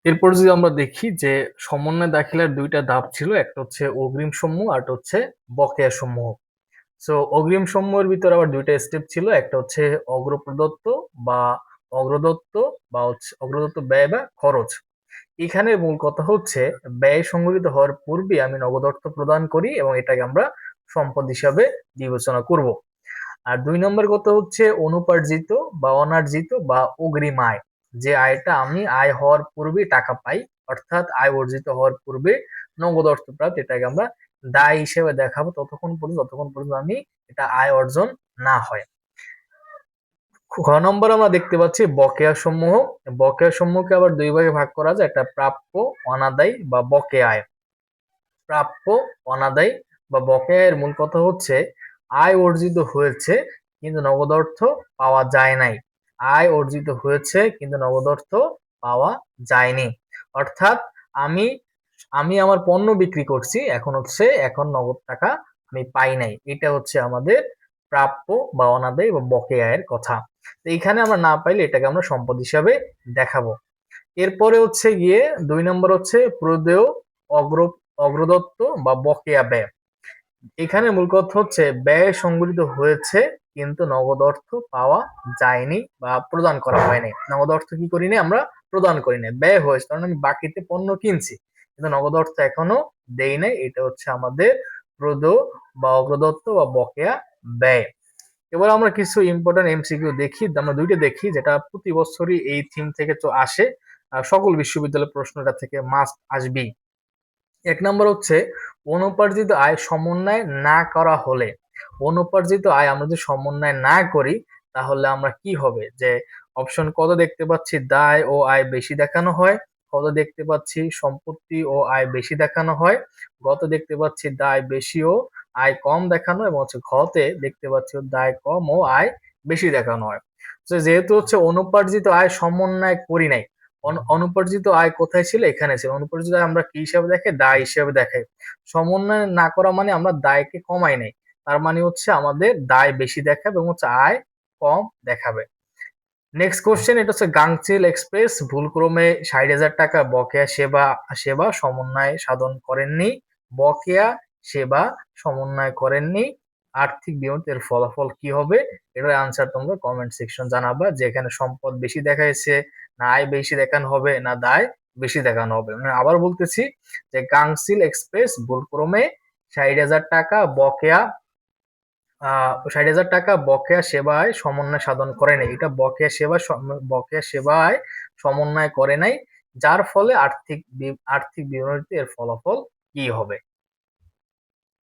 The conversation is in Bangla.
এরপর যদি আমরা দেখি যে সমন্বয় দাখিলার ২ টা ধাপ ছিল। একটা হচ্ছে অগ্রিম সমূহ, আরেকটা হচ্ছে বকেয়া সমূহ। সো অগ্রিম সমূহের ভিতরে আবার ২ টা স্টেপ ছিল। একটা হচ্ছে অগ্রপ্রদত্ত বা অগ্রদত্ত বা হচ্ছে অগ্রদত্ত ব্যয় বা খরচ। এখানে মূল কথা হচ্ছে ব্যয় সংঘটিত হওয়ার পূর্বে আমি নগদ অর্থ প্রদান করি এবং এটাকে আমরা সম্পদ হিসাবে বিবেচনা করব। আর ২ নম্বর কথা হচ্ছে অনুপার্জিত বা অনার্জিত বা অগ্রিম আয়। যে আয়টা আমি আয় হওয়ার পূর্বেই টাকা পাই, অর্থাৎ আয় অর্জিত হওয়ার পূর্বে নগদ অর্থ প্রাপ্ত, এটাকে আমরা দায় হিসেবে দেখাবো যতক্ষণ পর্যন্ত আমি এটা আয় অর্জন না হয়। ঘ নম্বর আমরা দেখতে পাচ্ছি বকেয়া সমূহ। বকেয়া সমূহকে আবার ২ ভাগে ভাগ করা যায়। একটা প্রাপ্য, অনাদায়ী বা বকেয়া আয়। প্রাপ্য, অনাদায়ী বা বকেয়ার মূল কথা হচ্ছে আয় অর্জিত হয়েছে কিন্তু নগদ অর্থ পাওয়া যায় নাই। আয় অর্জিত হয়েছে কিন্তু নগদ অর্থ পাওয়া যায়নি। অর্থাৎ আমি আমি আমার পণ্য বিক্রি করছি, এখন নগদ টাকা আমি পাই নাই। এটা হচ্ছে আমাদের প্রাপ্য বা অনাদায়ী বা বকেয়া আয়ের কথা। তো এইখানে আমরা না পাইলে এটাকে আমরা সম্পদ হিসাবে দেখাবো। এরপরে হচ্ছে গিয়ে ২ নম্বর হচ্ছে প্রদেয় অগ্র অগ্রদত্ত বা বকেয়া ব্যয়। এখানে মূল কথা হচ্ছে ব্যয় সংগঠিত হয়েছে কিন্তু নগদ অর্থ পাওয়া যায়নি বা প্রদান করা হয়নি। নগদ অর্থ কি করিনি, আমরা প্রদান করিনি। ব্যয় হয়েছে কারণ আমি বাকিতে পণ্য কিনছি কিন্তু নগদ অর্থ এখনো দেই নাই। এটা হচ্ছে আমাদের প্রদেয় বা অগ্রদত্ত বা বকেয়া ব্যয়। এবার আমরা কিছু ইম্পর্টেন্ট এমসিকিউ দেখি। আমরা ২ টা দেখি যেটা প্রতি বছরই এই থিম থেকে আসে। সকল বিশ্ববিদ্যালয়ের প্রশ্নটা থেকে মাস্ট আসবেই। ১ নম্বর হচ্ছে অনুপার্জিত আয় সমন্বয় না করা হলে, অনুপার্জিত আয় আমরা যদি সমন্বয় না করি তাহলে আমরা কি হবে? যে অপশন ক তে দেখতে পাচ্ছি দায় ও আয় বেশি দেখানো হয়, খ তে দেখতে পাচ্ছি সম্পত্তি ও আয় বেশি দেখানো হয়, গ তে দেখতে পাচ্ছি দায় বেশি ও আয় কম দেখানো এবং হচ্ছে ঘ তে দেখতে পাচ্ছি দায় কম ও আয় বেশি দেখানো হয়। তো যেহেতু হচ্ছে অনুপার্জিত আয় সমন্বয় করি নাই, অনুপার্জিত আয় কোথায় ছিল? এখানে ছিল। অনুপার্জিত আয় আমরা কি হিসাবে দেখাই? দায় হিসাবে দেখাই। সমন্বয় না করা মানে আমরা দায়কে কমাই নাই। তার মানে হচ্ছে আমাদের দায় বেশি দেখাবে এবং হচ্ছে আয় কম দেখাবে। নেক্সট কোশ্চেন, এটা হচ্ছে গাংচিল এক্সপ্রেস ভুলক্রমে ৬০,০০০ টাকা বকেয়া সেবা সমন্বয় সাধন করেননি। বকেয়া সেবা সমন্বয় করেননি। আর্থিক বিমূর্তের ফলাফল কি হবে? এটার আনসার তোমরা কমেন্ট সেকশন জানাবা যে এখানে সম্পদ বেশি দেখাইছে, না আয় বেশি দেখানো হবে, না দায় বেশি দেখানো হবে। মানে আবার বলতেছি যে গাংচিল এক্সপ্রেস ভুলক্রমে ৬০,০০০ টাকা বকেয়া ৬০,০০০ টাকা বকেয়া সেবায় সমন্বয় সাধন করে নাই। এটা বকেয়া সেবায় সমন্বয় করে নাই, যার ফলে আর্থিক বিমূর্তে এর ফলাফল কি হবে?